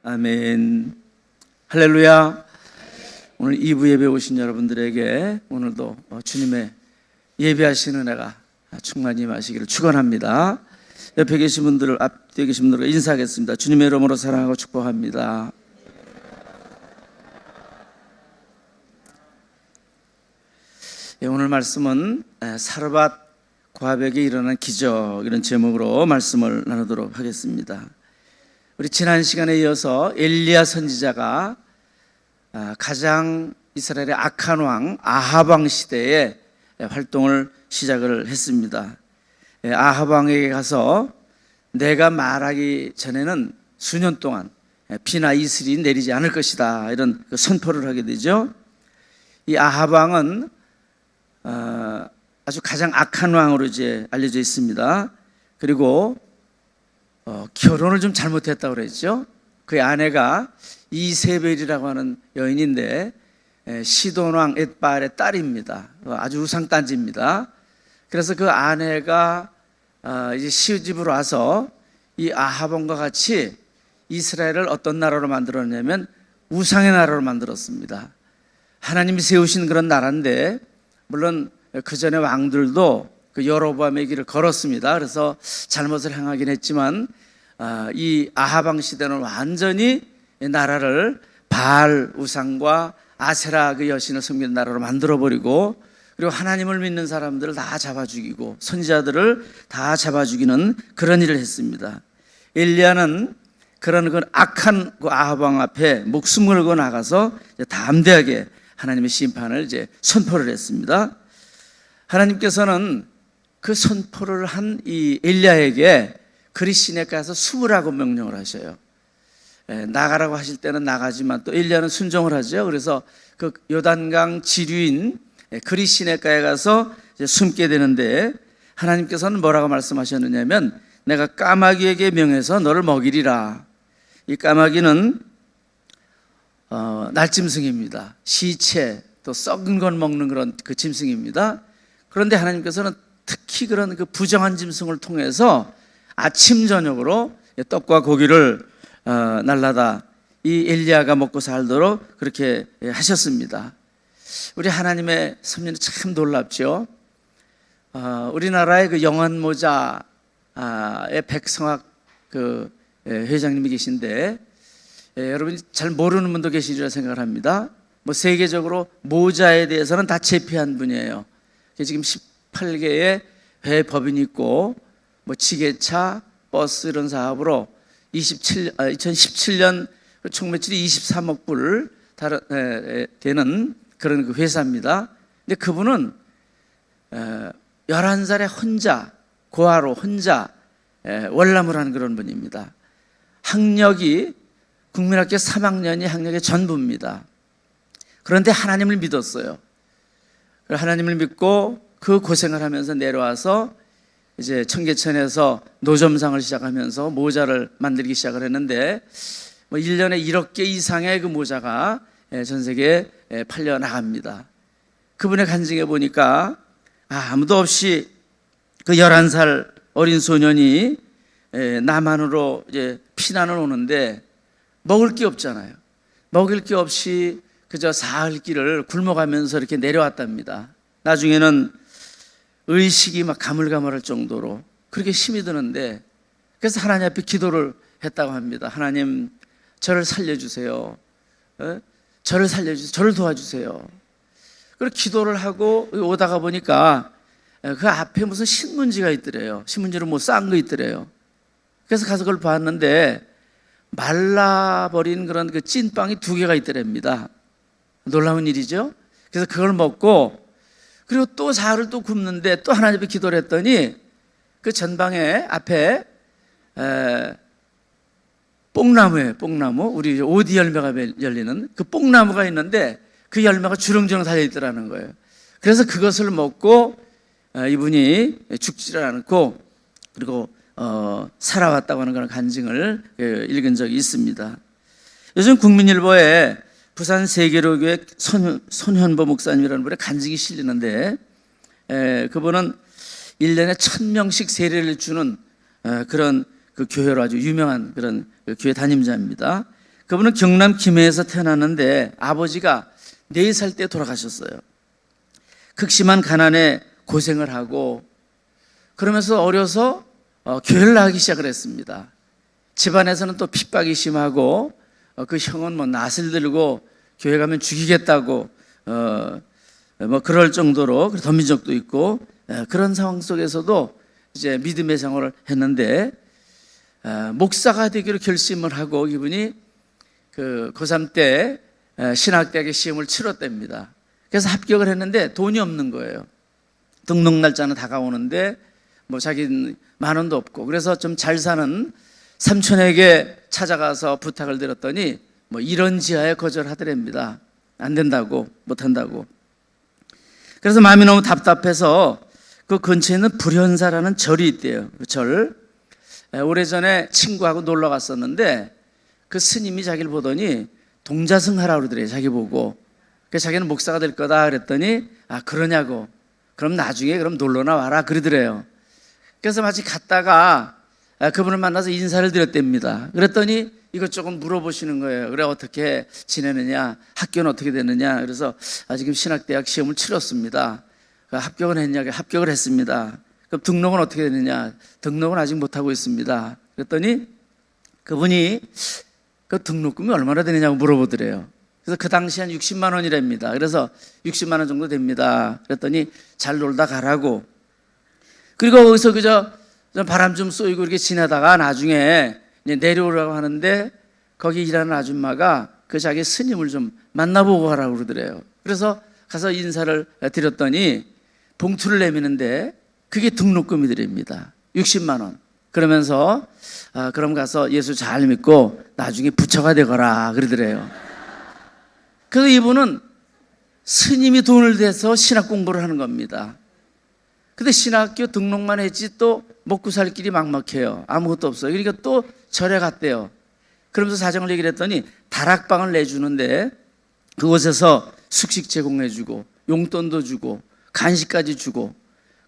아멘. 할렐루야. 오늘 2부 예배 오신 여러분들에게 오늘도 주님의 예배하시는 은혜가 충만히 임하시기를 축원합니다. 옆에 계신 분들을, 앞뒤에 계신 분들과 인사하겠습니다. 주님의 이름으로 사랑하고 축복합니다. 오늘 말씀은 사르밧 과백에 일어난 기적, 이런 제목으로 말씀을 나누도록 하겠습니다. 우리 지난 시간에 이어서 엘리야 선지자가 가장 이스라엘의 악한 왕 아합 왕 시대에 활동을 시작을 했습니다. 아합 왕에게 가서 내가 말하기 전에는 수년 동안 비나 이슬이 내리지 않을 것이다, 이런 선포를 하게 되죠. 이 아합 왕은 아주 가장 악한 왕으로 이제 알려져 있습니다. 그리고 결혼을 좀 잘못했다고 그랬죠. 그의 아내가 이세벨이라고 하는 여인인데 시돈 왕 엣바알의 딸입니다. 아주 우상단지입니다. 그래서 그 아내가 이제 시집으로 와서 이 아합 왕과 같이 이스라엘을 어떤 나라로 만들었냐면 우상의 나라로 만들었습니다. 하나님이 세우신 그런 나라인데, 물론 그 전에 왕들도 그 여로보암의 길을 걸었습니다. 그래서 잘못을 행하긴 했지만 이 아합 왕 시대는 완전히 나라를 바알 우상과 아세라 그 여신을 섬기는 나라로 만들어버리고, 그리고 하나님을 믿는 사람들을 다 잡아 죽이고 선지자들을 다 잡아 죽이는 그런 일을 했습니다. 엘리야는 그런 그 악한 그 아합 왕 앞에 목숨을 걸고 나가서 담대하게 하나님의 심판을 이제 선포를 했습니다. 하나님께서는 그 선포를 한 이 엘리야에게 그리 시내가에 가서 숨으라고 명령을 하셔요. 나가라고 하실 때는 나가지만 또 엘리야는 순종을 하죠. 그래서 그 요단강 지류인 그리 시내가에 가서 이제 숨게 되는데, 하나님께서는 뭐라고 말씀하셨느냐면 내가 까마귀에게 명해서 너를 먹이리라. 이 까마귀는 날짐승입니다. 시체 또 썩은 건 먹는 그런 그 짐승입니다. 그런데 하나님께서는 특히 그런 그 부정한 짐승을 통해서 아침 저녁으로 떡과 고기를 날라다 이 엘리야가 먹고 살도록 그렇게 하셨습니다. 우리 하나님의 섭리는 참 놀랍죠. 우리나라의 그 영안모자의 백성학 그 회장님이 계신데, 여러분이 잘 모르는 분도 계시리라 생각을 합니다. 뭐 세계적으로 모자에 대해서는 다 제패한 분이에요. 지금 18개의 회 법인이 있고, 뭐 지게차, 버스 이런 사업으로 2017년 총 매출이 23억 불 되는 그런 그 회사입니다. 근데 그분은 11살에 혼자, 고아로 혼자 월남을 하는 그런 분입니다. 학력이 국민학교 3학년이 학력의 전부입니다. 그런데 하나님을 믿었어요. 하나님을 믿고 그 고생을 하면서 내려와서 이제 청계천에서 노점상을 시작하면서 모자를 만들기 시작을 했는데, 뭐 1년에 1억 개 이상의 그 모자가 전 세계에 팔려 나갑니다. 그분의 간증에 보니까 아무도 없이 그 11살 어린 소년이 남한으로 이제 피난을 오는데 먹을 게 없잖아요. 먹을 게 없이 그저 사흘 길을 굶어가면서 이렇게 내려왔답니다. 나중에는 의식이 막 가물가물할 정도로 그렇게 힘이 드는데, 그래서 하나님 앞에 기도를 했다고 합니다. 하나님, 저를 살려주세요. 저를 살려주세요. 저를 도와주세요. 그리고 기도를 하고 오다가 보니까 그 앞에 무슨 신문지가 있더래요. 신문지로 뭐 싼 거 있더래요. 그래서 가서 그걸 봤는데 말라버린 그런 그 찐빵이 2개가 있더랍니다. 놀라운 일이죠. 그래서 그걸 먹고, 그리고 또 사흘을 또 굶는데 또 하나님 앞에 기도를 했더니 그 전방에 앞에 뽕나무예요. 뽕나무. 우리 오디 열매가 열리는 그 뽕나무가 있는데 그 열매가 주렁주렁 달려있더라는 거예요. 그래서 그것을 먹고 이분이 죽지를 않고 그리고 살아왔다고 하는 그런 간증을 읽은 적이 있습니다. 요즘 국민일보에 부산 세계로교회 손현보 목사님이라는 분의 간증이 실리는데, 그분은 1년에 1000명씩 세례를 주는 그런 그 교회로 아주 유명한 그런 그 교회 담임자입니다. 그분은 경남 김해에서 태어났는데 아버지가 4살 때 돌아가셨어요. 극심한 가난에 고생을 하고 그러면서 어려서 교회를 나가기 시작을 했습니다. 집안에서는 또 핍박이 심하고 그 형은 뭐 낫을 들고 교회 가면 죽이겠다고 뭐 그럴 정도로 덤빈 적도 있고 그런 상황 속에서도 이제 믿음의 생활을 했는데 목사가 되기로 결심을 하고 이분이 그 고3 때 신학대학의 시험을 치렀답니다. 그래서 합격을 했는데 돈이 없는 거예요. 등록 날짜는 다가오는데 뭐 자기는 만 원도 없고 그래서 좀 잘 사는 삼촌에게 찾아가서 부탁을 드렸더니 뭐 이런 지하에 거절하더랍니다. 안 된다고, 못 한다고. 그래서 마음이 너무 답답해서 그 근처에 있는 불현사라는 절이 있대요. 그 절. 오래전에 친구하고 놀러 갔었는데 그 스님이 자기를 보더니 동자승 하라고 그러더래요. 자기 보고. 그래서 자기는 목사가 될 거다 그랬더니 그러냐고. 그럼 나중에 그럼 놀러나 와라 그러더래요. 그래서 마치 갔다가 그분을 만나서 인사를 드렸답니다. 그랬더니 이것저것 물어보시는 거예요. 그래 어떻게 지내느냐, 학교는 어떻게 되느냐. 그래서 지금 신학대학 시험을 치렀습니다. 합격은 했냐? 합격을 했습니다. 그럼 등록은 어떻게 되느냐? 등록은 아직 못하고 있습니다. 그랬더니 그분이 그 등록금이 얼마나 되느냐고 물어보더래요. 그래서 그 당시 한 60만 원이랍니다. 그래서 60만 원 정도 됩니다. 그랬더니 잘 놀다 가라고. 그리고 거기서 그저 바람 좀 쏘이고 이렇게 지내다가 나중에 이제 내려오라고 하는데 거기 일하는 아줌마가 그 자기 스님을 좀 만나보고 가라고 그러더래요. 그래서 가서 인사를 드렸더니 봉투를 내미는데 그게 등록금이더랍니다. 60만 원. 그러면서 그럼 가서 예수 잘 믿고 나중에 부처가 되거라 그러더래요. 그래서 이분은 스님이 돈을 대서 신학 공부를 하는 겁니다. 근데 신학교 등록만 했지 또 먹고 살 길이 막막해요. 아무것도 없어요. 그러니까 또 절에 갔대요. 그러면서 사정을 얘기를 했더니 다락방을 내주는데 그곳에서 숙식 제공해주고 용돈도 주고 간식까지 주고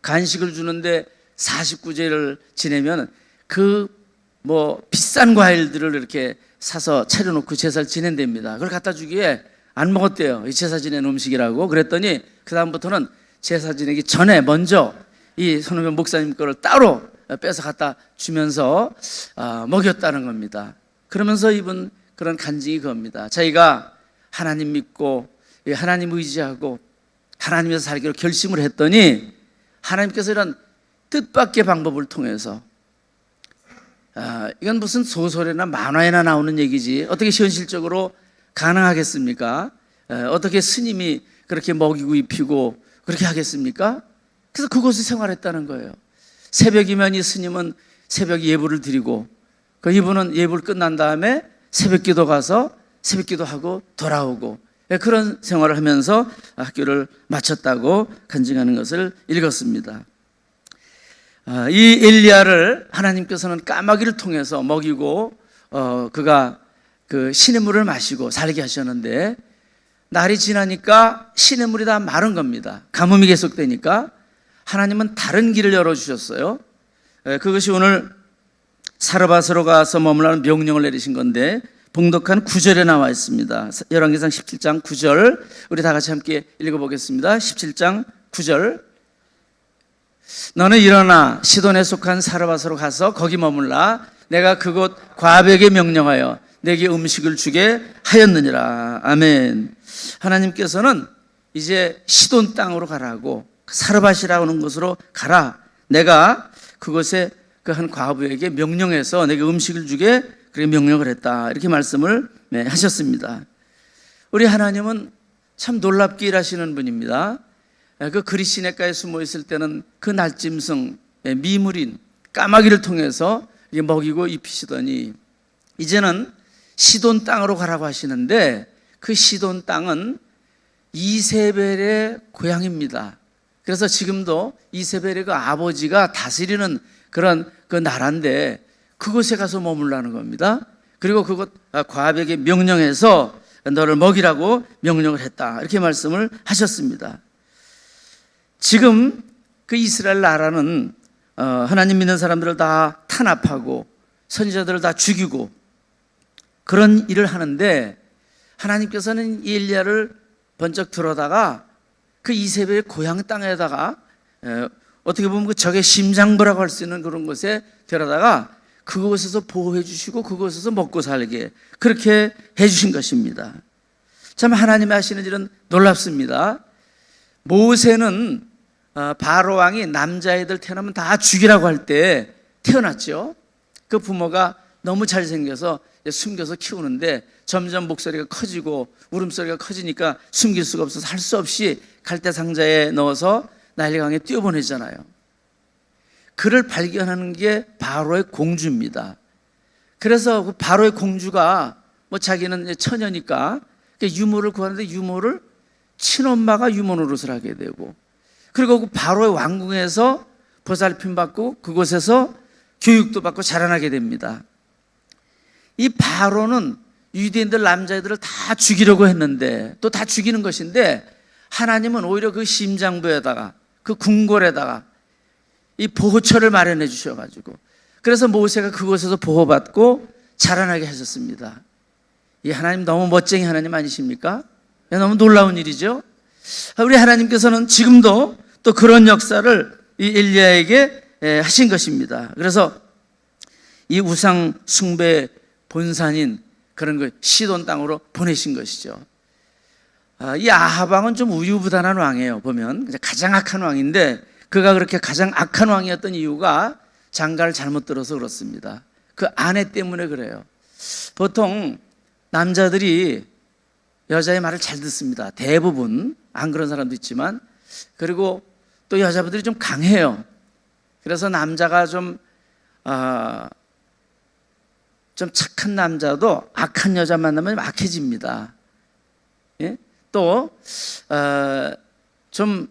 간식을 주는데 49제를 지내면 그 뭐 비싼 과일들을 이렇게 사서 차려놓고 제사를 지낸답니다. 그걸 갖다 주기에 안 먹었대요. 이 제사 지낸 음식이라고. 그랬더니 그 다음부터는 제사 지내기 전에 먼저 이 손흥민 목사님 거를 따로 빼서 갖다 주면서 먹였다는 겁니다. 그러면서 입은 그런 간증이 그겁니다. 자기가 하나님 믿고 하나님 의지하고 하나님에서 살기로 결심을 했더니 하나님께서 이런 뜻밖의 방법을 통해서 이건 무슨 소설이나 만화에나 나오는 얘기지 어떻게 현실적으로 가능하겠습니까? 어떻게 스님이 그렇게 먹이고 입히고 그렇게 하겠습니까? 그래서 그곳에 생활했다는 거예요. 새벽이면 이 스님은 새벽 예불을 드리고 이분은 예불 끝난 다음에 새벽 기도 가서 새벽 기도하고 돌아오고 그런 생활을 하면서 학교를 마쳤다고 간증하는 것을 읽었습니다. 이 엘리야를 하나님께서는 까마귀를 통해서 먹이고 그가 그 시냇물을 마시고 살게 하셨는데 날이 지나니까 시냇물이 다 마른 겁니다. 가뭄이 계속되니까 하나님은 다른 길을 열어주셨어요. 그것이 오늘 사르밧으로 가서 머물라는 명령을 내리신 건데 봉독한 9절에 나와 있습니다. 열왕기상 17장 9절 우리 다 같이 함께 읽어보겠습니다. 17장 9절 너는 일어나 시돈에 속한 사르밧으로 가서 거기 머물라. 내가 그곳 과백에 명령하여 내게 음식을 주게 하였느니라. 아멘. 하나님께서는 이제 시돈 땅으로 가라고 사르밧이라고 하는 곳으로 가라. 내가 그곳에 그 한 과부에게 명령해서 내게 음식을 주게 그렇게 명령을 했다. 이렇게 말씀을 하셨습니다. 우리 하나님은 참 놀랍게 일하시는 분입니다. 그 그리 시냇가에 숨어 있을 때는 그 날짐승 미물인 까마귀를 통해서 먹이고 입히시더니 이제는 시돈 땅으로 가라고 하시는데 그 시돈 땅은 이세벨의 고향입니다. 그래서 지금도 이세벨의 그 아버지가 다스리는 그런 그 나라인데 그곳에 가서 머물라는 겁니다. 그리고 그곳 과백에 명령해서 너를 먹이라고 명령을 했다. 이렇게 말씀을 하셨습니다. 지금 그 이스라엘 나라는 하나님 믿는 사람들을 다 탄압하고 선지자들을 다 죽이고 그런 일을 하는데 하나님께서는 이 엘리야를 번쩍 들어다가 그 이세벨의 고향 땅에다가 어떻게 보면 그 적의 심장부라고 할 수 있는 그런 곳에 데려다가 그곳에서 보호해 주시고 그곳에서 먹고 살게 그렇게 해 주신 것입니다. 참 하나님이 하시는 일은 놀랍습니다. 모세는 바로 왕이 남자애들 태어나면 다 죽이라고 할 때 태어났죠. 그 부모가 너무 잘생겨서 숨겨서 키우는데 점점 목소리가 커지고 울음소리가 커지니까 숨길 수가 없어서 할 수 없이 갈대 상자에 넣어서 나일강에 뛰어보내잖아요. 그를 발견하는 게 바로의 공주입니다. 그래서 그 바로의 공주가 뭐 자기는 처녀니까 유모를 구하는데 유모를 친엄마가 유모 노릇을 하게 되고, 그리고 그 바로의 왕궁에서 보살핌 받고 그곳에서 교육도 받고 자라나게 됩니다. 이 바로는 유대인들 남자애들을 다 죽이려고 했는데, 또 다 죽이는 것인데, 하나님은 오히려 그 심장부에다가 그 궁궐에다가 이 보호처를 마련해 주셔가지고, 그래서 모세가 그곳에서 보호받고 자라나게 하셨습니다. 이 하나님 너무 멋쟁이 하나님 아니십니까? 너무 놀라운 일이죠. 우리 하나님께서는 지금도 또 그런 역사를 이 엘리야에게 하신 것입니다. 그래서 이 우상 숭배 본산인 그런 걸 시돈 땅으로 보내신 것이죠. 이 아합 왕은 좀 우유부단한 왕이에요. 보면 가장 악한 왕인데, 그가 그렇게 가장 악한 왕이었던 이유가 장가를 잘못 들어서 그렇습니다. 그 아내 때문에 그래요. 보통 남자들이 여자의 말을 잘 듣습니다. 대부분, 안 그런 사람도 있지만. 그리고 또 여자분들이 좀 강해요. 그래서 남자가 좀 착한 남자도 악한 여자 만나면 악해집니다. 예? 또 좀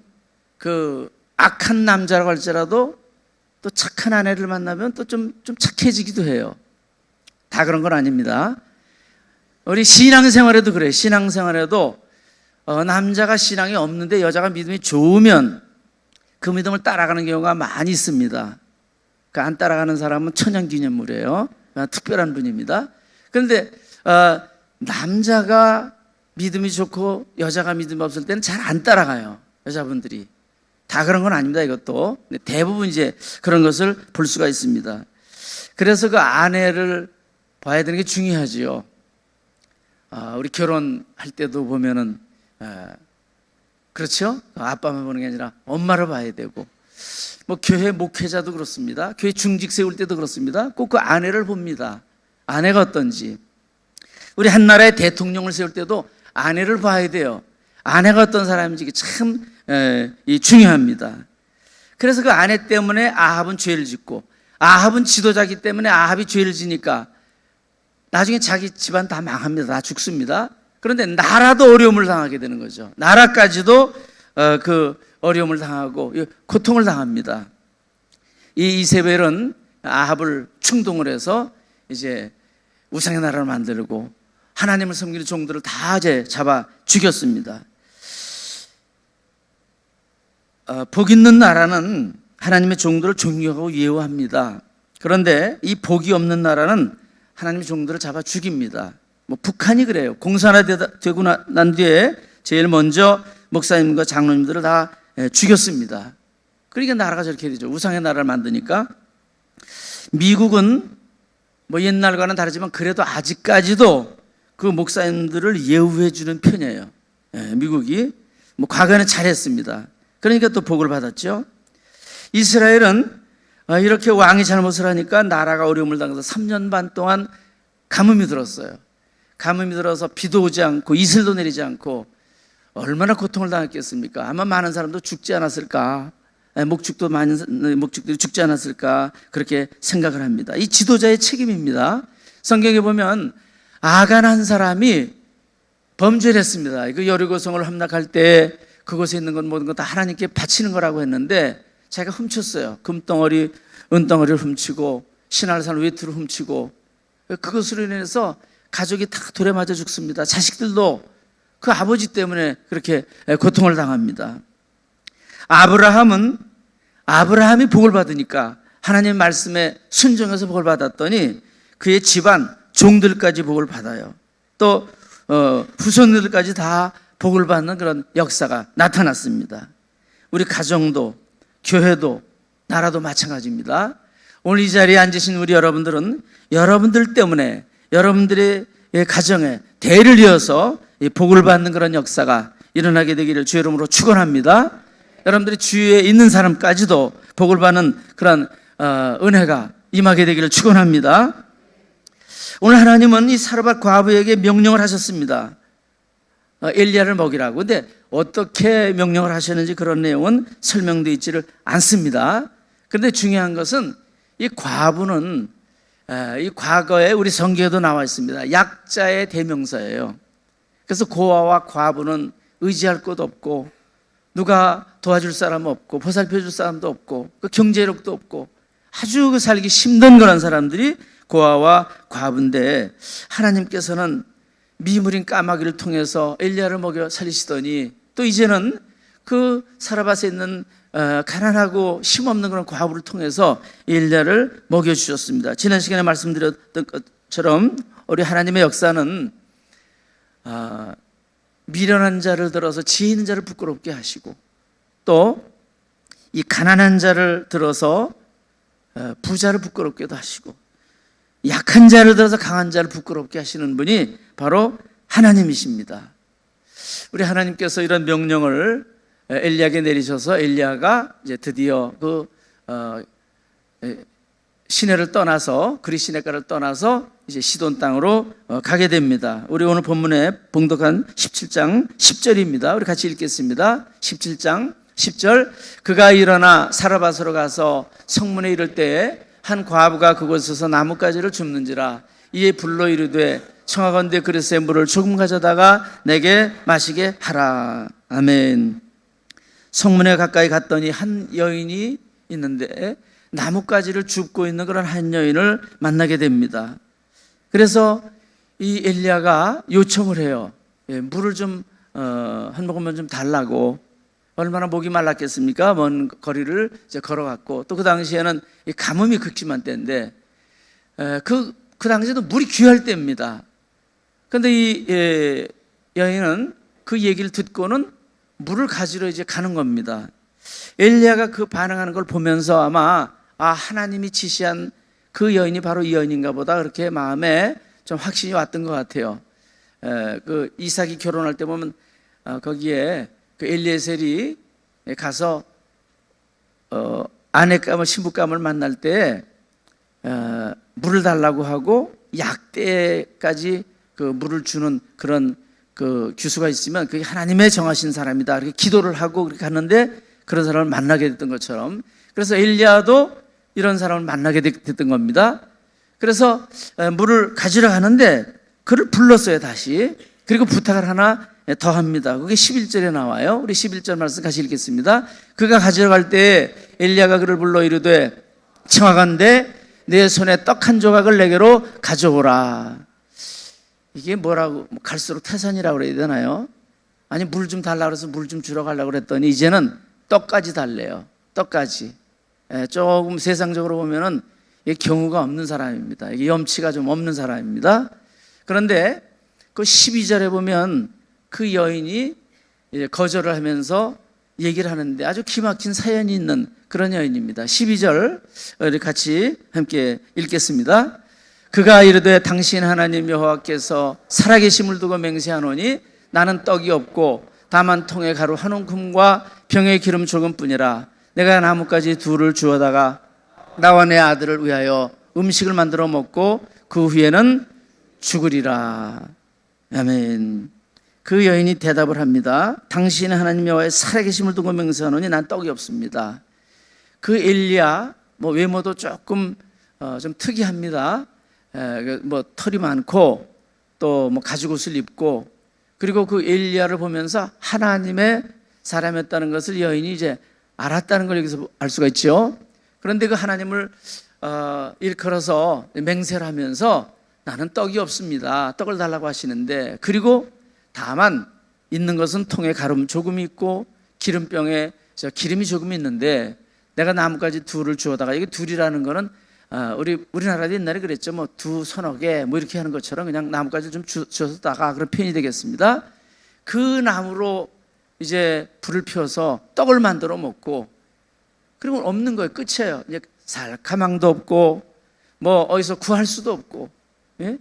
그 악한 남자라고 할지라도 또 착한 아내를 만나면 또 좀 착해지기도 해요. 다 그런 건 아닙니다. 우리 신앙생활에도 그래요. 신앙생활에도 남자가 신앙이 없는데 여자가 믿음이 좋으면 그 믿음을 따라가는 경우가 많이 있습니다. 그 안 따라가는 사람은 천연기념물이에요. 특별한 분입니다. 그런데 남자가 믿음이 좋고 여자가 믿음이 없을 때는 잘 안 따라가요. 여자분들이. 다 그런 건 아닙니다. 이것도 대부분 이제 그런 것을 볼 수가 있습니다. 그래서 그 아내를 봐야 되는 게 중요하지요. 우리 결혼할 때도 보면은 그렇죠? 아빠만 보는 게 아니라 엄마를 봐야 되고, 뭐 교회 목회자도 그렇습니다. 교회 중직 세울 때도 그렇습니다. 꼭 그 아내를 봅니다. 아내가 어떤지. 우리 한 나라의 대통령을 세울 때도 아내를 봐야 돼요. 아내가 어떤 사람인지 참 중요합니다. 그래서 그 아내 때문에 아합은 죄를 짓고, 아합은 지도자이기 때문에 아합이 죄를 지니까 나중에 자기 집안 다 망합니다. 다 죽습니다. 그런데 나라도 어려움을 당하게 되는 거죠. 나라까지도 그 어려움을 당하고 고통을 당합니다. 이 이세벨은 아합을 충동을 해서 이제 우상의 나라를 만들고 하나님을 섬기는 종들을 다 이제 잡아 죽였습니다. 복 있는 나라는 하나님의 종들을 존경하고 예우합니다. 그런데 이 복이 없는 나라는 하나님의 종들을 잡아 죽입니다. 뭐 북한이 그래요. 공산화되고 난 뒤에 제일 먼저 목사님과 장로님들을 다 죽였습니다. 그러니까 나라가 저렇게 되죠. 우상의 나라를 만드니까. 미국은 뭐 옛날과는 다르지만 그래도 아직까지도 그 목사님들을 예우해 주는 편이에요. 미국이 뭐 과거에는 잘했습니다. 그러니까 또 복을 받았죠. 이스라엘은 이렇게 왕이 잘못을 하니까 나라가 어려움을 당해서 3년 반 동안 가뭄이 들었어요. 가뭄이 들어서 비도 오지 않고 이슬도 내리지 않고 얼마나 고통을 당했겠습니까? 아마 많은 사람도 죽지 않았을까? 많은 목축들이 죽지 않았을까? 그렇게 생각을 합니다. 이 지도자의 책임입니다. 성경에 보면 아간 한 사람이 범죄를 했습니다. 그 여리고성을 함락할 때 그곳에 있는 건 모든 것 다 하나님께 바치는 거라고 했는데 자기가 훔쳤어요. 금덩어리, 은덩어리를 훔치고 신할산 외투를 훔치고, 그것으로 인해서 가족이 다 돌에 맞아 죽습니다. 자식들도 그 아버지 때문에 그렇게 고통을 당합니다. 아브라함이 복을 받으니까 하나님 말씀에 순종해서 복을 받았더니 그의 집안 종들까지 복을 받아요. 또 후손들까지 다 복을 받는 그런 역사가 나타났습니다. 우리 가정도, 교회도, 나라도 마찬가지입니다. 오늘 이 자리에 앉으신 우리 여러분들은 여러분들 때문에 여러분들의 가정에 대를 이어서 복을 받는 그런 역사가 일어나게 되기를 주의 이름으로 축원합니다. 여러분들이 주위에 있는 사람까지도 복을 받는 그런 은혜가 임하게 되기를 축원합니다. 오늘 하나님은 이 사르밧 과부에게 명령을 하셨습니다. 엘리야를 먹이라고. 근데 어떻게 명령을 하셨는지 그런 내용은 설명되어 있지를 않습니다. 그런데 중요한 것은 이 과부는 이 과거에 우리 성경에도 나와 있습니다. 약자의 대명사예요. 그래서 고아와 과부는 의지할 곳 없고 누가 도와줄 사람 없고 보살펴줄 사람도 없고 그 경제력도 없고 아주 살기 힘든 그런 사람들이 고아와 과부인데, 하나님께서는 미물인 까마귀를 통해서 엘리야를 먹여 살리시더니 또 이제는 그 사르밧에 있는 가난하고 힘없는 그런 과부를 통해서 엘리야를 먹여주셨습니다. 지난 시간에 말씀드렸던 것처럼 우리 하나님의 역사는 미련한 자를 들어서 지혜 있는 자를 부끄럽게 하시고, 또 이 가난한 자를 들어서 부자를 부끄럽게도 하시고, 약한 자를 들어서 강한 자를 부끄럽게 하시는 분이 바로 하나님이십니다. 우리 하나님께서 이런 명령을 엘리야에게 내리셔서 엘리야가 이제 드디어 그 시내를 떠나서 그리 시내가를 떠나서 이제 시돈 땅으로 가게 됩니다. 우리 오늘 본문에 봉독한 17장 10절입니다. 우리 같이 읽겠습니다. 17장 10절. 그가 일어나 사르밧으로 가서 성문에 이를 때에 한 과부가 그곳에서 나뭇가지를 줍는지라. 이에 불러 이르되 청하건대 그릇에 물을 조금 가져다가 내게 마시게 하라. 아멘. 성문에 가까이 갔더니 한 여인이 있는데 나뭇가지를 줍고 있는 그런 한 여인을 만나게 됩니다. 그래서 이 엘리야가 요청을 해요. 물을 좀 한 모금만 좀 달라고. 얼마나 목이 말랐겠습니까? 먼 거리를 이제 걸어갔고, 또 그 당시에는 이 가뭄이 극심한 때인데 그 당시에도 물이 귀할 때입니다. 그런데 이 여인은 그 얘기를 듣고는 물을 가지러 이제 가는 겁니다. 엘리야가 그 반응하는 걸 보면서 아마 하나님이 지시한 그 여인이 바로 이 여인인가 보다, 그렇게 마음에 좀 확신이 왔던 것 같아요. 그 이삭이 결혼할 때 보면 거기에 그 엘리에셀이 가서 아내감을 신부감을 만날 때 물을 달라고 하고 약대까지 그 물을 주는 그런 그 규수가 있으면 그게 하나님의 정하신 사람이다, 이렇게 기도를 하고 그렇게 갔는데 그런 사람을 만나게 됐던 것처럼, 그래서 엘리야도 이런 사람을 만나게 됐던 겁니다. 그래서 물을 가지러 가는데 그를 불렀어요, 다시. 그리고 부탁을 하나 더 합니다. 그게 11절에 나와요. 우리 11절 말씀 같이 읽겠습니다. 그가 가지러 갈 때 엘리야가 그를 불러 이르되 청하건대 내 손에 떡 한 조각을 내게로 가져오라. 이게 뭐라고, 갈수록 태산이라고 그래야 되나요? 아니, 물 좀 달라고 그래서 물 좀 주러 가려고 그랬더니 이제는 떡까지 달래요. 떡까지. 조금 세상적으로 보면은 이게 경우가 없는 사람입니다. 이게 염치가 좀 없는 사람입니다. 그런데 그 12절에 보면 그 여인이 이제 거절을 하면서 얘기를 하는데 아주 기막힌 사연이 있는 그런 여인입니다. 12절 우리 같이 함께 읽겠습니다. 그가 이르되 당신 하나님 여호와께서 살아계심을 두고 맹세하노니 나는 떡이 없고 다만 통에 가루 한 움큼과 병에 기름 조금뿐이라. 내가 나뭇가지 둘을 주워다가 나와 내 아들을 위하여 음식을 만들어 먹고 그 후에는 죽으리라. 아멘. 그 여인이 대답을 합니다. 당신은 하나님 여호와의 살아계심을 두고 맹세하노니 난 떡이 없습니다. 그 엘리야 외모도 조금 좀 특이합니다. 털이 많고 또 가죽옷을 입고, 그리고 그 엘리야를 보면서 하나님의 사람이었다는 것을 여인이 이제 알았다는 걸 여기서 알 수가 있죠. 그런데 그 하나님을 일컬어서 맹세를 하면서 나는 떡이 없습니다, 떡을 달라고 하시는데, 그리고 다만 있는 것은 통에 가름 조금 있고 기름병에 기름이 조금 있는데 내가 나뭇가지 둘을 주워다가, 이게 둘이라는 거는 우리나라도 옛날에 그랬죠. 뭐 두 서너 개 뭐 이렇게 하는 것처럼 그냥 나뭇가지를 좀 주워서 다가 그런 표현이 되겠습니다. 그 나무로 이제 불을 피워서 떡을 만들어 먹고, 그리고 없는 거예요. 끝이에요. 이제 살카망도 없고 뭐 어디서 구할 수도 없고, 예?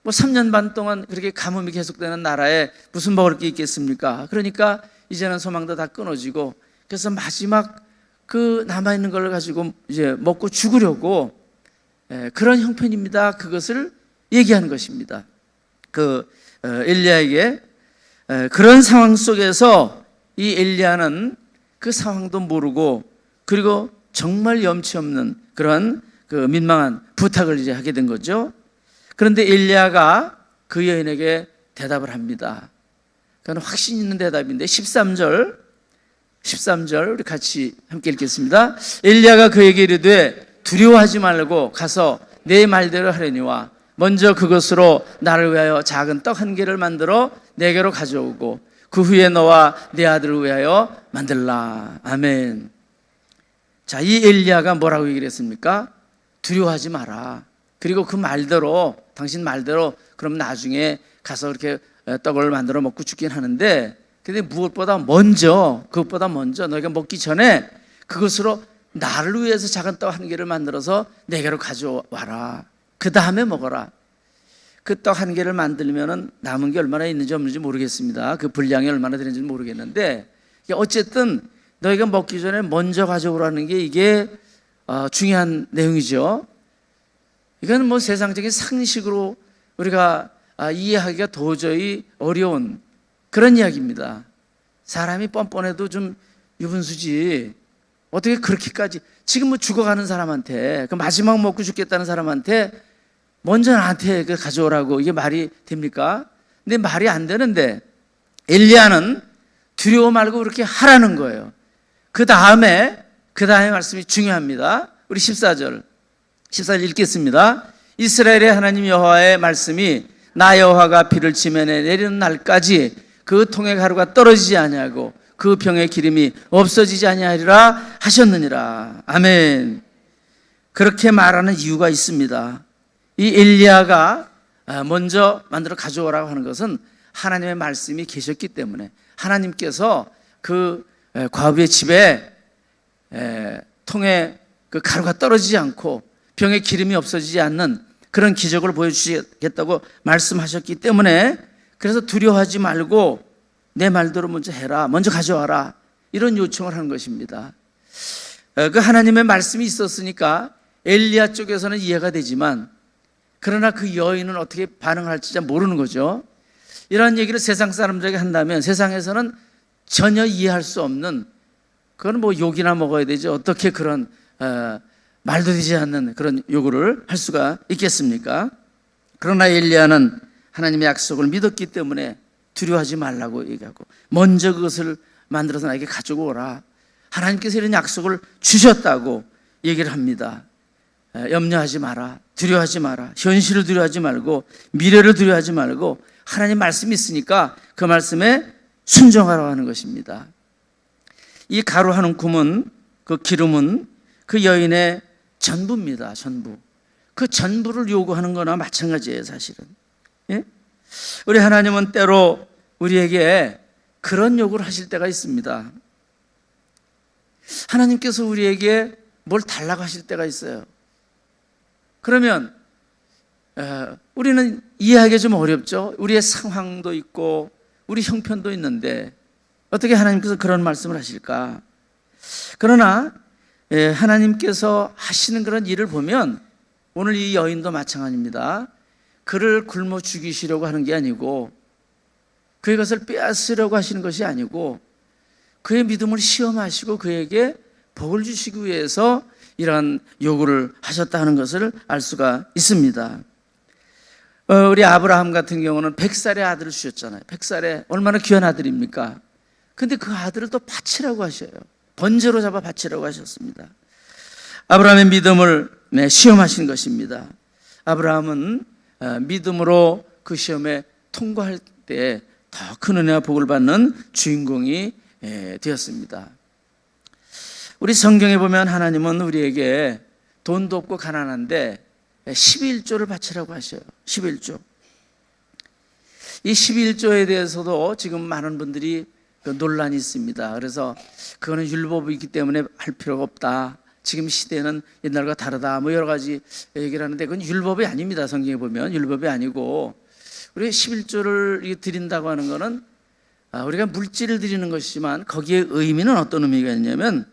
뭐 3년 반 동안 그렇게 가뭄이 계속되는 나라에 무슨 먹을 게 있겠습니까? 그러니까 이제는 소망도 다 끊어지고, 그래서 마지막 그 남아있는 걸 가지고 이제 먹고 죽으려고, 그런 형편입니다. 그것을 얘기하는 것입니다. 엘리야에게 그런 상황 속에서 이 엘리야는 그 상황도 모르고, 그리고 정말 염치 없는 그런 그 민망한 부탁을 이제 하게 된 거죠. 그런데 엘리야가 그 여인에게 대답을 합니다. 그건 확신 있는 대답인데 13절 우리 같이 함께 읽겠습니다. 엘리야가 그에게 이르되 두려워하지 말고 가서 내 말대로 하려니와 먼저 그것으로 나를 위하여 작은 떡 한 개를 만들어 내게로 가져오고 그 후에 너와 내 아들을 위하여 만들라. 아멘. 자, 이 엘리야가 뭐라고 얘기를 했습니까? 두려워하지 마라. 그리고 그 말대로, 당신 말대로 그럼 나중에 가서 이렇게 떡을 만들어 먹고 죽긴 하는데, 근데 그것보다 먼저 너희가 먹기 전에 그것으로 나를 위해서 작은 떡 한 개를 만들어서 내게로 가져와라. 그 다음에 먹어라. 그 떡 한 개를 만들면은 남은 게 얼마나 있는지 없는지 모르겠습니다. 그 분량이 얼마나 되는지 모르겠는데, 어쨌든 너희가 먹기 전에 먼저 가져오라는 게 이게 중요한 내용이죠. 이건 뭐 세상적인 상식으로 우리가 이해하기가 도저히 어려운 그런 이야기입니다. 사람이 뻔뻔해도 좀 유분수지, 어떻게 그렇게까지, 지금 뭐 죽어가는 사람한테, 그 마지막 먹고 죽겠다는 사람한테 먼저 나한테 그 가져오라고, 이게 말이 됩니까? 근데 말이 안 되는데 엘리야는 두려워 말고 그렇게 하라는 거예요. 그 다음에 말씀이 중요합니다. 우리 14절 읽겠습니다. 이스라엘의 하나님 여호와의 말씀이 나 여호와가 비를 지면에 내리는 날까지 그 통의 가루가 떨어지지 아니하고 그 병의 기름이 없어지지 아니하리라 하셨느니라. 아멘. 그렇게 말하는 이유가 있습니다. 이 엘리야가 먼저 만들어 가져오라고 하는 것은 하나님의 말씀이 계셨기 때문에, 하나님께서 그 과부의 집에 통에 그 가루가 떨어지지 않고 병의 기름이 없어지지 않는 그런 기적을 보여주시겠다고 말씀하셨기 때문에, 그래서 두려워하지 말고 내 말대로 먼저 해라, 먼저 가져와라, 이런 요청을 하는 것입니다. 그 하나님의 말씀이 있었으니까 엘리야 쪽에서는 이해가 되지만, 그러나 그 여인은 어떻게 반응할지 잘 모르는 거죠. 이런 얘기를 세상 사람들에게 한다면 세상에서는 전혀 이해할 수 없는, 그건 뭐 욕이나 먹어야 되죠. 어떻게 그런 말도 되지 않는 그런 요구를 할 수가 있겠습니까? 그러나 엘리야는 하나님의 약속을 믿었기 때문에 두려워하지 말라고 얘기하고, 먼저 그것을 만들어서 나에게 가지고 오라. 하나님께서 이런 약속을 주셨다고 얘기를 합니다. 염려하지 마라, 두려워하지 마라, 현실을 두려워하지 말고 미래를 두려워하지 말고 하나님 말씀이 있으니까 그 말씀에 순종하라고 하는 것입니다. 이 가루 한 움큼은, 그 기름은 그 여인의 전부입니다. 전부. 그 전부를 요구하는 거나 마찬가지예요, 사실은. 예? 우리 하나님은 때로 우리에게 그런 요구를 하실 때가 있습니다. 하나님께서 우리에게 뭘 달라고 하실 때가 있어요. 그러면 우리는 이해하기 좀 어렵죠. 우리의 상황도 있고 우리 형편도 있는데 어떻게 하나님께서 그런 말씀을 하실까? 그러나 하나님께서 하시는 그런 일을 보면 오늘 이 여인도 마찬가지입니다. 그를 굶어 죽이시려고 하는 게 아니고, 그의 것을 빼앗으려고 하시는 것이 아니고, 그의 믿음을 시험하시고 그에게 복을 주시기 위해서 이러한 요구를 하셨다는 것을 알 수가 있습니다. 우리 아브라함 같은 경우는 100살의 아들을 주셨잖아요. 100살에 얼마나 귀한 아들입니까? 근데 그 아들을 또 바치라고 하셔요. 번제로 잡아 바치라고 하셨습니다. 아브라함의 믿음을 시험하신 것입니다. 아브라함은 믿음으로 그 시험에 통과할 때 더 큰 은혜와 복을 받는 주인공이 되었습니다. 우리 성경에 보면 하나님은 우리에게 돈도 없고 가난한데 11조를 바치라고 하셔요. 11조. 이 11조에 대해서도 지금 많은 분들이 논란이 있습니다. 그래서 그거는 율법이기 때문에 할 필요가 없다. 지금 시대는 옛날과 다르다. 뭐 여러 가지 얘기를 하는데 그건 율법이 아닙니다. 성경에 보면 율법이 아니고 우리 11조를 드린다고 하는 거는 우리가 물질을 드리는 것이지만 거기에 의미는 어떤 의미가 있냐면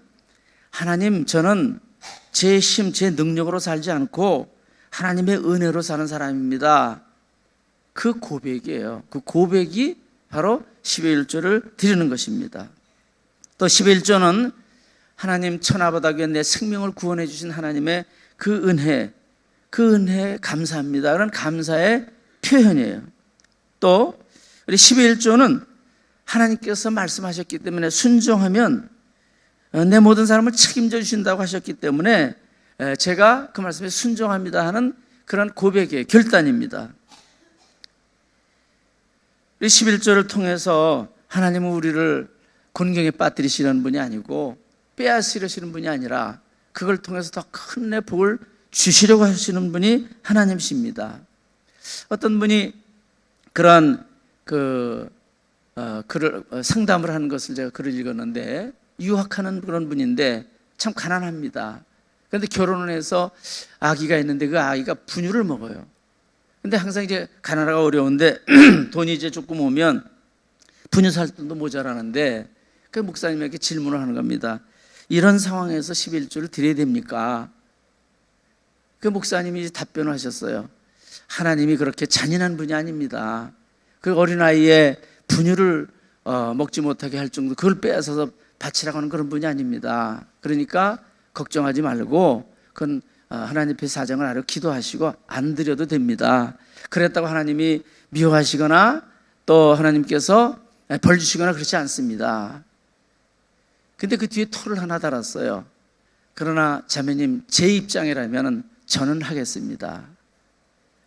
하나님 저는 제 힘, 제 능력으로 살지 않고 하나님의 은혜로 사는 사람입니다. 그 고백이에요. 그 고백이 바로 11조를 드리는 것입니다. 또 11조는 하나님 천하바다 위에 내 생명을 구원해 주신 하나님의 그 은혜에 감사합니다. 그런 감사의 표현이에요. 또 우리 11조는 하나님께서 말씀하셨기 때문에 순종하면 내 모든 사람을 책임져 주신다고 하셨기 때문에 제가 그 말씀에 순종합니다 하는 그런 고백의 결단입니다. 우리 11조를 통해서 하나님은 우리를 곤경에 빠뜨리시는 분이 아니고 빼앗으시는 분이 아니라 그걸 통해서 더 큰 내 복을 주시려고 하시는 분이 하나님이십니다. 어떤 분이 그러한 글을 상담을 하는 것을 제가 글을 읽었는데 유학하는 그런 분인데 참 가난합니다. 그런데 결혼을 해서 아기가 있는데 그 아기가 분유를 먹어요. 근데 항상 이제 가난하가 어려운데 돈이 이제 조금 오면 분유 살 돈도 모자라는데 그 목사님에게 질문을 하는 겁니다. 이런 상황에서 11조를 드려야 됩니까? 그 목사님이 답변을 하셨어요. 하나님이 그렇게 잔인한 분이 아닙니다. 그 어린아이의 분유를 먹지 못하게 할 정도 그걸 빼앗아서 바치라고 하는 그런 분이 아닙니다. 그러니까 걱정하지 말고 그건 하나님 앞에 사정을 알아 기도하시고 안 드려도 됩니다. 그랬다고 하나님이 미워하시거나 또 하나님께서 벌 주시거나 그렇지 않습니다. 근데 그 뒤에 토를 하나 달았어요. 그러나 자매님 제 입장이라면 저는 하겠습니다.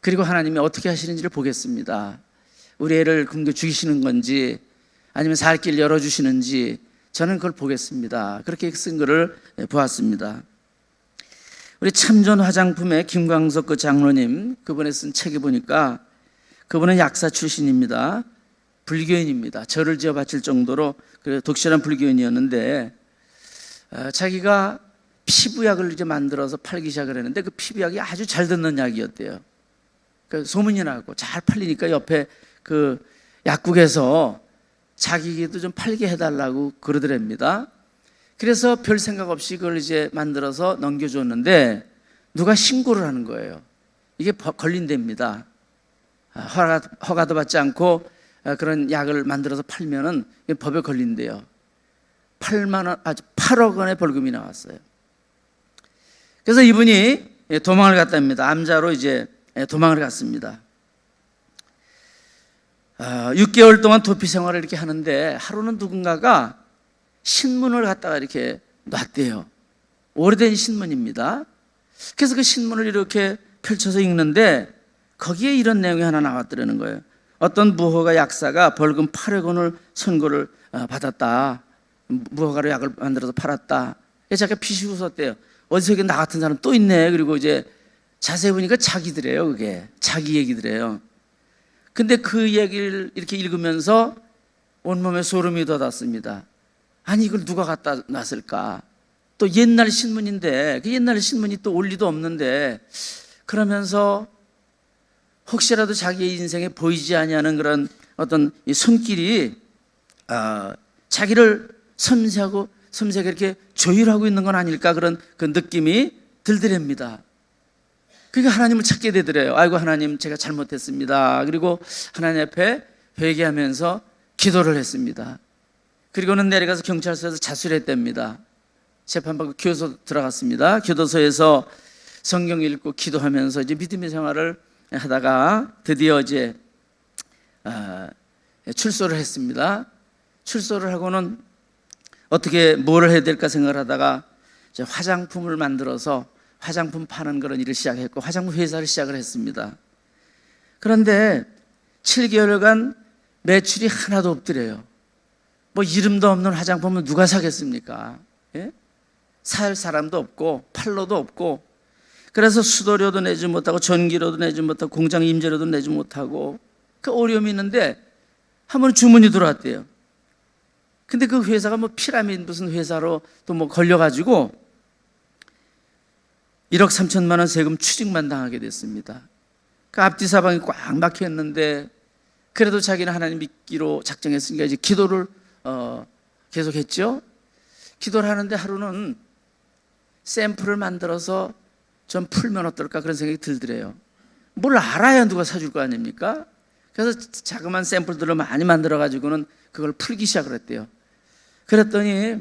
그리고 하나님이 어떻게 하시는지를 보겠습니다. 우리 애를 굶겨 죽이시는 건지 아니면 살 길 열어주시는지 저는 그걸 보겠습니다. 그렇게 쓴 글을 보았습니다. 우리 참전 화장품의 김광석 그 장로님 그분의 쓴 책에 보니까 그분은 약사 출신입니다. 불교인입니다. 절을 지어 바칠 정도로 독실한 불교인이었는데 자기가 피부약을 이제 만들어서 팔기 시작을 했는데 그 피부약이 아주 잘 듣는 약이었대요. 소문이 나고 잘 팔리니까 옆에 그 약국에서 자기도 좀 팔게 해달라고 그러더랍니다. 그래서 별 생각 없이 그걸 이제 만들어서 넘겨줬는데 누가 신고를 하는 거예요. 이게 걸린답니다. 허가도 받지 않고 그런 약을 만들어서 팔면은 법에 걸린대요. 8억 원의 벌금이 나왔어요. 그래서 이분이 도망을 갔답니다. 암자로 이제 도망을 갔습니다. 6개월 동안 도피 생활을 이렇게 하는데 하루는 누군가가 신문을 갖다가 이렇게 놨대요. 오래된 신문입니다. 그래서 그 신문을 이렇게 펼쳐서 읽는데 거기에 이런 내용이 하나 나왔더라는 거예요. 어떤 무허가 약사가 벌금 8억 원을 선고를 받았다. 무허가로 약을 만들어서 팔았다. 자기가 피식 웃었대요. 어디서 이게 나 같은 사람 또 있네. 그리고 이제 자세히 보니까 자기들이에요. 그게 자기 얘기들이에요. 근데 그 얘기를 이렇게 읽으면서 온몸에 소름이 돋았습니다. 아니 이걸 누가 갖다 놨을까? 또 옛날 신문인데 그 옛날 신문이 또 올 리도 없는데 그러면서 혹시라도 자기의 인생에 보이지 아니하는 그런 어떤 이 손길이 자기를 섬세하게 이렇게 조율하고 있는 건 아닐까 그런 그 느낌이 들더랍니다. 그러니까 하나님을 찾게 되더래요. 아이고 하나님 제가 잘못했습니다. 그리고 하나님 앞에 회개하면서 기도를 했습니다. 그리고는 내려가서 경찰서에서 자수를 했답니다. 재판받고 교도소 들어갔습니다. 교도소에서 성경 읽고 기도하면서 이제 믿음의 생활을 하다가 드디어 이제 출소를 했습니다. 출소를 하고는 어떻게 뭘 해야 될까 생각을 하다가 이제 화장품을 만들어서 화장품 파는 그런 일을 시작했고 화장품 회사를 시작을 했습니다. 그런데 7개월간 매출이 하나도 없더래요. 뭐 이름도 없는 화장품은 누가 사겠습니까? 예? 살 사람도 없고 팔로도 없고 그래서 수도료도 내지 못하고 전기료도 내지 못하고 공장 임대료도 내지 못하고 그 어려움이 있는데 한 번 주문이 들어왔대요. 근데 그 회사가 뭐 피라미드 무슨 회사로 또 뭐 걸려가지고 1억 3천만 원 세금 추징만 당하게 됐습니다. 그 앞뒤 사방이 꽉 막혔는데 그래도 자기는 하나님 믿기로 작정했으니까 이제 기도를 계속했죠. 기도를 하는데 하루는 샘플을 만들어서 좀 풀면 어떨까 그런 생각이 들더래요. 뭘 알아야 누가 사줄 거 아닙니까? 그래서 자그마한 샘플들을 많이 만들어 가지고는 그걸 풀기 시작을 했대요. 그랬더니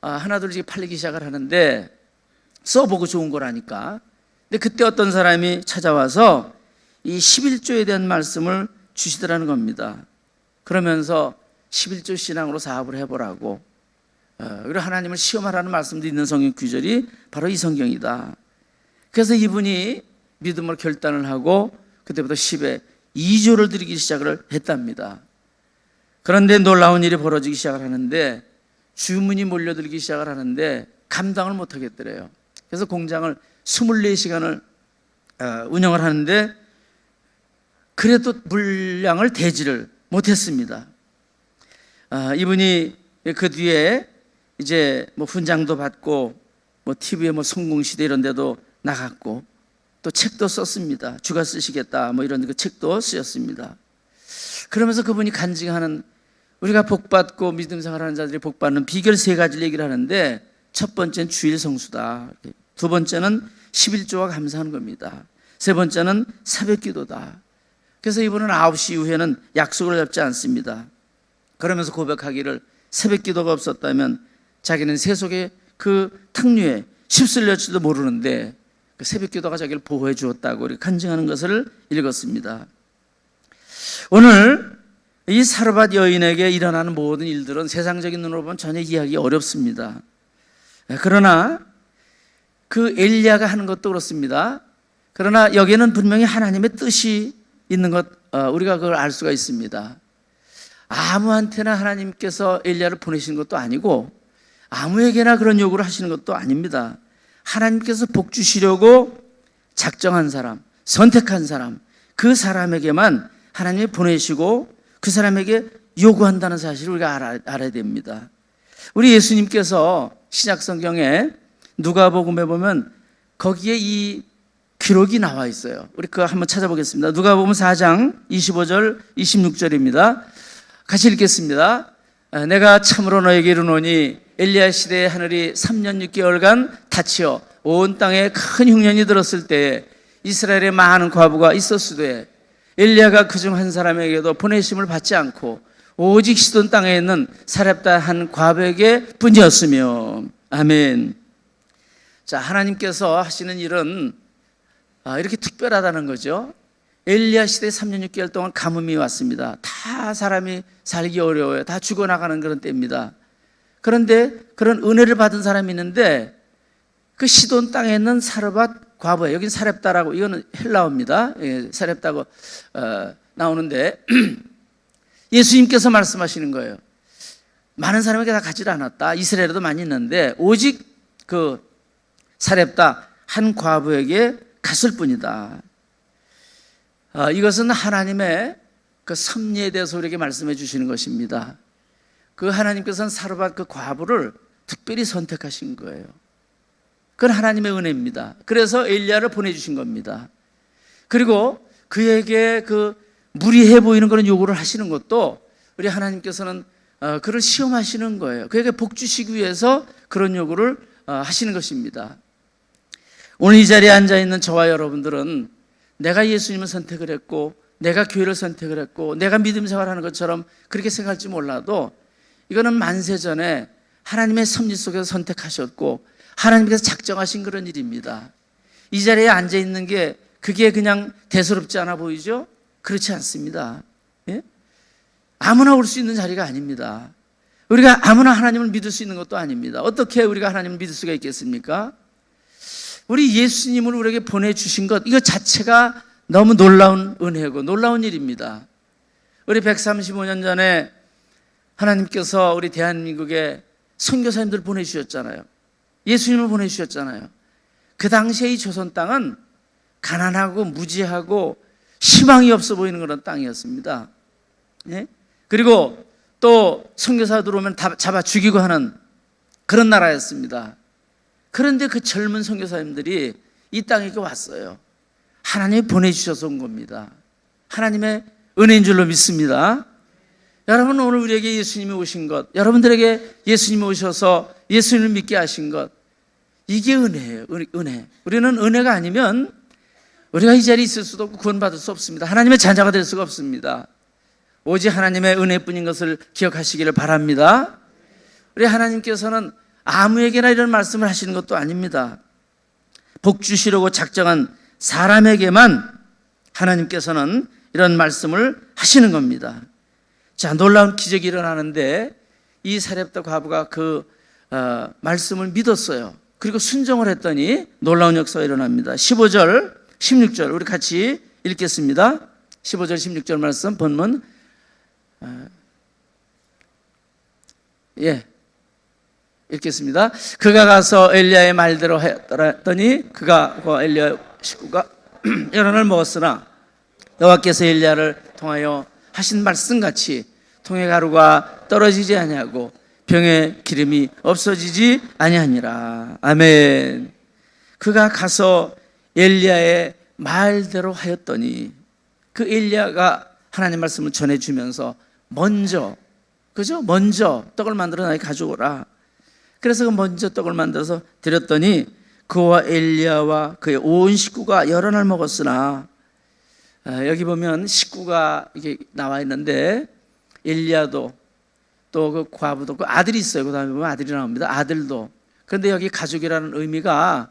하나둘씩 팔리기 시작을 하는데 써보고 좋은 거라니까. 근데 그때 어떤 사람이 찾아와서 이 11조에 대한 말씀을 주시더라는 겁니다. 그러면서 11조 신앙으로 사업을 해보라고. 그리고 하나님을 시험하라는 말씀도 있는 성경 구절이 바로 이 성경이다. 그래서 이분이 믿음으로 결단을 하고 그때부터 10에 2조를 드리기 시작을 했답니다. 그런데 놀라운 일이 벌어지기 시작을 하는데 주문이 몰려들기 시작을 하는데 감당을 못하겠더래요. 그래서 공장을 24시간을 운영을 하는데 그래도 물량을 대지를 못했습니다. 이분이 그 뒤에 이제 뭐 훈장도 받고 뭐 TV에 뭐 성공시대 이런 데도 나갔고 또 책도 썼습니다. 주가 쓰시겠다 뭐 이런 그 책도 쓰였습니다. 그러면서 그분이 간증하는 우리가 복받고 믿음 생활하는 자들이 복받는 비결 3가지를 얘기를 하는데 첫 번째는 주일 성수다. 두 번째는 11조와 감사하는 겁니다. 세 번째는 새벽 기도다. 그래서 이분은 9시 이후에는 약속을 잡지 않습니다. 그러면서 고백하기를 새벽 기도가 없었다면 자기는 세속의 그 탕류에 휩쓸렸지도 모르는데 그 새벽 기도가 자기를 보호해 주었다고 이렇게 간증하는 것을 읽었습니다. 오늘 이 사르밧 여인에게 일어나는 모든 일들은 세상적인 눈으로 보면 전혀 이해하기 어렵습니다. 그러나 그 엘리야가 하는 것도 그렇습니다. 그러나 여기에는 분명히 하나님의 뜻이 있는 것 우리가 그걸 알 수가 있습니다. 아무한테나 하나님께서 엘리야를 보내신 것도 아니고 아무에게나 그런 요구를 하시는 것도 아닙니다. 하나님께서 복 주시려고 작정한 사람, 선택한 사람, 그 사람에게만 하나님이 보내시고 그 사람에게 요구한다는 사실을 우리가 알아야 됩니다. 우리 예수님께서 신약성경에 누가복음에 보면 거기에 이 기록이 나와 있어요. 우리 그거 한번 찾아보겠습니다. 누가복음 4장 25절 26절입니다. 같이 읽겠습니다. 내가 참으로 너에게 이르노니 엘리야 시대에 하늘이 3년 6개월간 닫히어 온 땅에 큰 흉년이 들었을 때에 이스라엘에 많은 과부가 있었으되 엘리야가 그중 한 사람에게도 보내심을 받지 않고 오직 시돈 땅에 있는 사렙다 한 과부에게 뿐이었으며. 아멘. 자, 하나님께서 하시는 일은 이렇게 특별하다는 거죠. 엘리야 시대 3년 6개월 동안 가뭄이 왔습니다. 다 사람이 살기 어려워요. 다 죽어나가는 그런 때입니다. 그런데 그런 은혜를 받은 사람이 있는데 그 시돈 땅에 있는 사르밧 과부예요. 여긴 사렙다라고, 이거는 헬라어입니다. 사렙다고 나오는데 예수님께서 말씀하시는 거예요. 많은 사람에게 다 가지 않았다. 이스라엘에도 많이 있는데 오직 그 사렙다 한 과부에게 갔을 뿐이다. 이것은 하나님의 그 섭리에 대해서 우리에게 말씀해 주시는 것입니다. 그 하나님께서는 사르밧 그 과부를 특별히 선택하신 거예요. 그건 하나님의 은혜입니다. 그래서 엘리야를 보내주신 겁니다. 그리고 그에게 그 무리해 보이는 그런 요구를 하시는 것도 우리 하나님께서는 그를 시험하시는 거예요. 그에게 복 주시기 위해서 그런 요구를 하시는 것입니다. 오늘 이 자리에 앉아있는 저와 여러분들은 내가 예수님을 선택을 했고 내가 교회를 선택을 했고 내가 믿음 생활하는 것처럼 그렇게 생각할지 몰라도 이거는 만세전에 하나님의 섭리 속에서 선택하셨고 하나님께서 작정하신 그런 일입니다. 이 자리에 앉아있는 게 그게 그냥 대수롭지 않아 보이죠? 그렇지 않습니다. 예? 아무나 올 수 있는 자리가 아닙니다. 우리가 아무나 하나님을 믿을 수 있는 것도 아닙니다. 어떻게 우리가 하나님을 믿을 수가 있겠습니까? 우리 예수님을 우리에게 보내주신 것, 이거 자체가 너무 놀라운 은혜고 놀라운 일입니다. 우리 135년 전에 하나님께서 우리 대한민국에 선교사님들 보내주셨잖아요. 예수님을 보내주셨잖아요. 그 당시에 이 조선 땅은 가난하고 무지하고 희망이 없어 보이는 그런 땅이었습니다. 예? 그리고 또 선교사 들어오면 다 잡아 죽이고 하는 그런 나라였습니다. 그런데 그 젊은 선교사님들이 이 땅에 왔어요. 하나님이 보내주셔서 온 겁니다. 하나님의 은혜인 줄로 믿습니다. 여러분, 오늘 우리에게 예수님이 오신 것, 여러분들에게 예수님이 오셔서 예수님을 믿게 하신 것, 이게 은혜예요. 은혜. 우리는 은혜가 아니면 우리가 이 자리에 있을 수도 없고 구원받을 수 없습니다. 하나님의 자녀가 될 수가 없습니다. 오직 하나님의 은혜뿐인 것을 기억하시기를 바랍니다. 우리 하나님께서는 아무에게나 이런 말씀을 하시는 것도 아닙니다. 복 주시려고 작정한 사람에게만 하나님께서는 이런 말씀을 하시는 겁니다. 자, 놀라운 기적이 일어나는데 이 사렙다 과부가 그 말씀을 믿었어요. 그리고 순종을 했더니 놀라운 역사가 일어납니다. 15절, 16절 우리 같이 읽겠습니다. 15절, 16절 말씀 본문. 읽겠습니다. 그가 가서 엘리야의 말대로 했더니 그가 엘리야 식구가 여론을 먹었으나 여호와께서 엘리야를 통하여 하신 말씀같이 통의 가루가 떨어지지 아니하고 병에 기름이 없어지지 아니하니라. 아멘. 그가 가서 엘리야의 말대로 하였더니 그 엘리야가 하나님 말씀을 전해주면서 먼저 떡을 만들어 나에게 가져오라. 그래서 그 먼저 떡을 만들어서 드렸더니 그와 엘리야와 그의 온 식구가 여러 날 먹었으나, 여기 보면 식구가 이게 나와 있는데 엘리야도 또 그 과부도 그 아들이 있어요. 그 다음에 보면 아들이 나옵니다. 아들도. 그런데 여기 가족이라는 의미가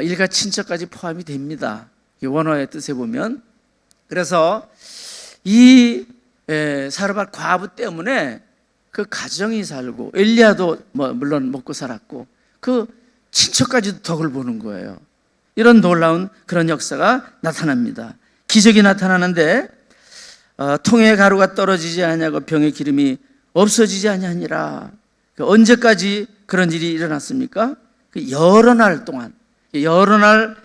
일가 친척까지 포함이 됩니다. 원어의 뜻에 보면. 그래서 이 사르밧 과부 때문에 그 가정이 살고 엘리야도 물론 먹고 살았고 그 친척까지도 덕을 보는 거예요. 이런 놀라운 그런 역사가 나타납니다. 기적이 나타나는데 통에 가루가 떨어지지 아니하고 병의 기름이 없어지지 아니하니라. 언제까지 그런 일이 일어났습니까? 여러 날 동안, 여러 날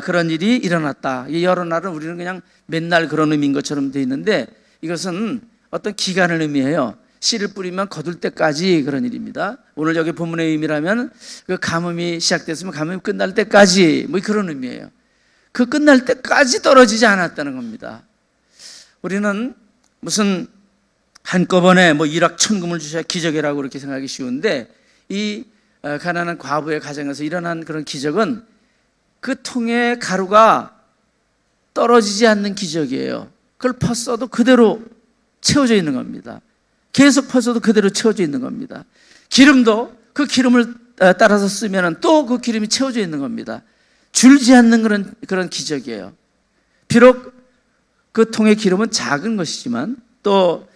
그런 일이 일어났다. 이 여러 날은 우리는 그냥 맨날 그런 의미인 것처럼 되어 있는데 이것은 어떤 기간을 의미해요. 씨를 뿌리면 거둘 때까지 그런 일입니다. 오늘 여기 본문의 의미라면 그 가뭄이 시작됐으면 가뭄이 끝날 때까지 그런 의미예요. 그 끝날 때까지 떨어지지 않았다는 겁니다. 우리는 무슨 한꺼번에 일확천금을 주셔야 기적이라고 그렇게 생각하기 쉬운데 이 가난한 과부의 가정에서 일어난 그런 기적은 그 통에 가루가 떨어지지 않는 기적이에요. 그걸 퍼써도 그대로 채워져 있는 겁니다. 계속 퍼서도 그대로 채워져 있는 겁니다. 기름도 그 기름을 따라서 쓰면 또 그 기름이 채워져 있는 겁니다. 줄지 않는 그런 기적이에요. 비록 그 통의 기름은 작은 것이지만 또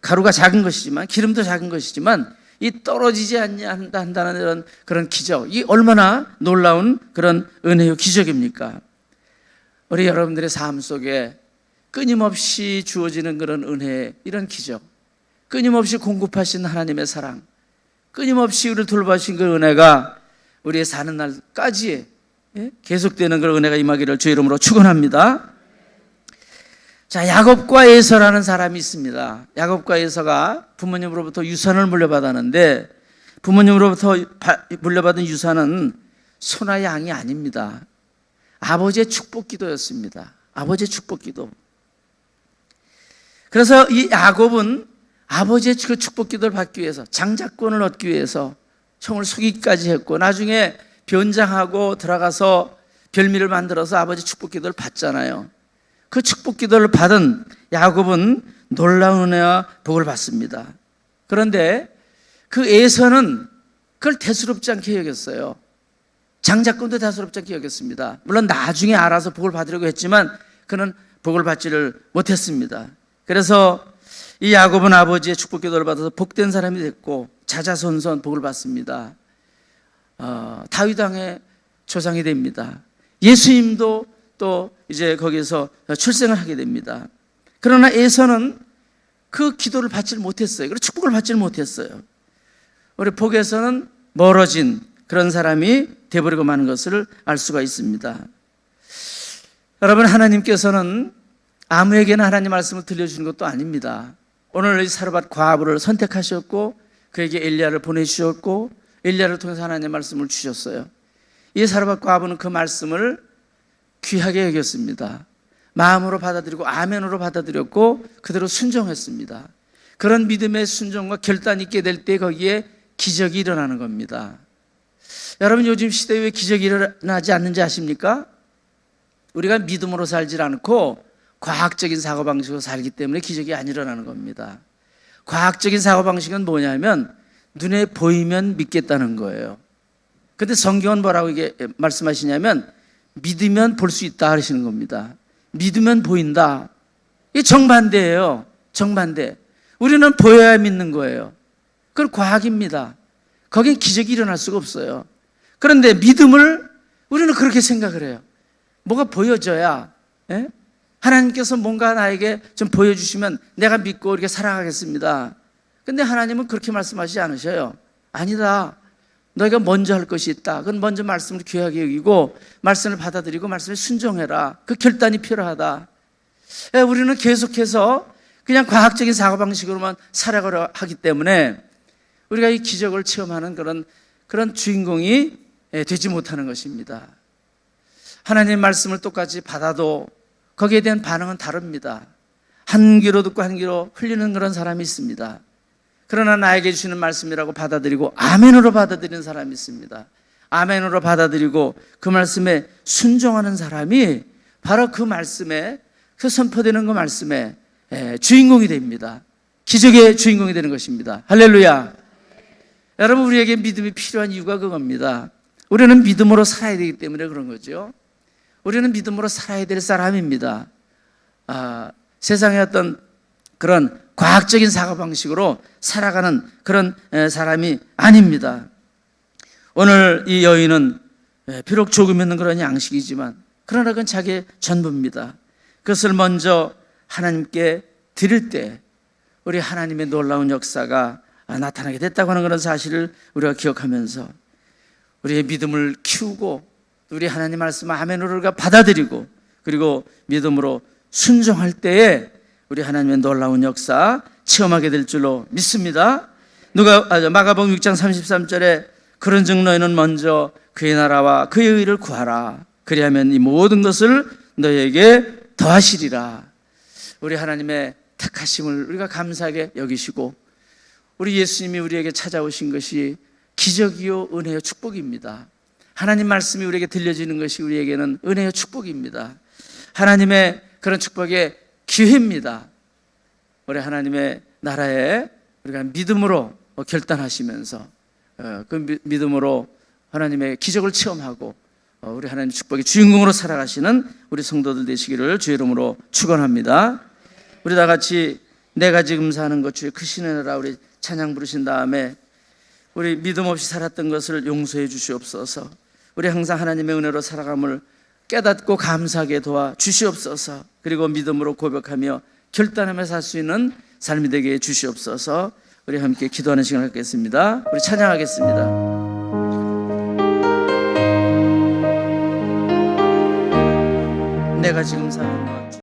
가루가 작은 것이지만 기름도 작은 것이지만 이 떨어지지 않는다는 그런 기적, 이 얼마나 놀라운 그런 은혜요 기적입니까? 우리 여러분들의 삶 속에 끊임없이 주어지는 그런 은혜, 이런 기적, 끊임없이 공급하신 하나님의 사랑, 끊임없이 우리를 돌봐주신 그 은혜가 우리의 사는 날까지 계속되는 그런 은혜가 임하기를 주의 이름으로 축원합니다. 자, 야곱과 에서라는 사람이 있습니다. 야곱과 에서가 부모님으로부터 유산을 물려받았는데 부모님으로부터 물려받은 유산은 소나 양이 아닙니다. 아버지의 축복기도였습니다. 아버지의 축복기도. 그래서 이 야곱은 아버지의 그 축복기도를 받기 위해서, 장자권을 얻기 위해서 형을 속이기까지 했고 나중에 변장하고 들어가서 별미를 만들어서 아버지 축복기도를 받잖아요. 그 축복기도를 받은 야곱은 놀라운 은혜와 복을 받습니다. 그런데 그 에서는 그걸 대수롭지 않게 여겼어요. 장자권도 대수롭지 않게 여겼습니다. 물론 나중에 알아서 복을 받으려고 했지만 그는 복을 받지를 못했습니다. 그래서 이 야곱은 아버지의 축복기도를 받아서 복된 사람이 됐고 자자손손 복을 받습니다. 다윗 왕의 조상이 됩니다. 예수님도 또 이제 거기서 출생을 하게 됩니다. 그러나 에서는 그 기도를 받지를 못했어요. 그리고 축복을 받지를 못했어요. 우리 복에서는 멀어진 그런 사람이 되어버리고 마는 것을 알 수가 있습니다. 여러분, 하나님께서는 아무에게나 하나님 말씀을 들려주는 것도 아닙니다. 오늘 이 사르밧 과부를 선택하셨고 그에게 엘리야를 보내주셨고 엘리야를 통해서 하나님의 말씀을 주셨어요. 이 사르밧 과부는 그 말씀을 귀하게 여겼습니다. 마음으로 받아들이고 아멘으로 받아들였고 그대로 순종했습니다. 그런 믿음의 순종과 결단이 있게 될 때 거기에 기적이 일어나는 겁니다. 여러분, 요즘 시대에 왜 기적이 일어나지 않는지 아십니까? 우리가 믿음으로 살지 않고 과학적인 사고방식으로 살기 때문에 기적이 안 일어나는 겁니다. 과학적인 사고방식은 뭐냐면 눈에 보이면 믿겠다는 거예요. 그런데 성경은 뭐라고 이게 말씀하시냐면 믿으면 볼 수 있다 하시는 겁니다. 믿으면 보인다. 이게 정반대예요. 정반대. 우리는 보여야 믿는 거예요. 그건 과학입니다. 거기에 기적이 일어날 수가 없어요. 그런데 믿음을 우리는 그렇게 생각을 해요. 뭐가 보여져야, 하나님께서 뭔가 나에게 좀 보여주시면 내가 믿고 이렇게 살아가겠습니다. 근데 하나님은 그렇게 말씀하시지 않으셔요. 아니다. 너희가 먼저 할 것이 있다. 그건 먼저 말씀을 귀하게 여기고 말씀을 받아들이고 말씀에 순종해라. 그 결단이 필요하다. 우리는 계속해서 그냥 과학적인 사고방식으로만 살아가려 하기 때문에 우리가 이 기적을 체험하는 그런 주인공이 되지 못하는 것입니다. 하나님의 말씀을 똑같이 받아도 거기에 대한 반응은 다릅니다. 한 귀로 듣고 한 귀로 흘리는 그런 사람이 있습니다. 그러나 나에게 주시는 말씀이라고 받아들이고 아멘으로 받아들이는 사람이 있습니다. 아멘으로 받아들이고 그 말씀에 순종하는 사람이 바로 그 말씀에, 그 선포되는 그 말씀에 주인공이 됩니다. 기적의 주인공이 되는 것입니다. 할렐루야. 여러분, 우리에게 믿음이 필요한 이유가 그겁니다. 우리는 믿음으로 살아야 되기 때문에 그런 거죠. 우리는 믿음으로 살아야 될 사람입니다. 세상의 어떤 그런 과학적인 사고방식으로 살아가는 그런 사람이 아닙니다. 오늘 이 여인은 비록 조금 있는 그런 양식이지만 그러나 그건 자기의 전부입니다. 그것을 먼저 하나님께 드릴 때 우리 하나님의 놀라운 역사가 나타나게 됐다고 하는 그런 사실을 우리가 기억하면서 우리의 믿음을 키우고 우리 하나님 말씀 아멘으로 우리가 받아들이고 그리고 믿음으로 순종할 때에 우리 하나님의 놀라운 역사 체험하게 될 줄로 믿습니다. 마가복음 6장 33절에 그런즉 너희는 먼저 그의 나라와 그의 의를 구하라. 그리하면 이 모든 것을 너희에게 더하시리라. 우리 하나님의 택하심을 우리가 감사하게 여기시고 우리 예수님이 우리에게 찾아오신 것이 기적이요 은혜요 축복입니다. 하나님 말씀이 우리에게 들려지는 것이 우리에게는 은혜요 축복입니다. 하나님의 그런 축복의 기회입니다. 우리 하나님의 나라에 우리가 믿음으로 결단하시면서 그 믿음으로 하나님의 기적을 체험하고 우리 하나님 축복의 주인공으로 살아가시는 우리 성도들 되시기를 주의 이름으로 축원합니다. 우리 다 같이 내가 지금 사는 것 주의 크신 은혜라 우리 찬양 부르신 다음에 우리 믿음 없이 살았던 것을 용서해 주시옵소서. 우리 항상 하나님의 은혜로 살아감을 깨닫고 감사하게 도와 주시옵소서. 그리고 믿음으로 고백하며 결단하며 살 수 있는 삶이 되게 해 주시옵소서. 우리 함께 기도하는 시간을 갖겠습니다. 우리 찬양하겠습니다. 내가 지금 사는 것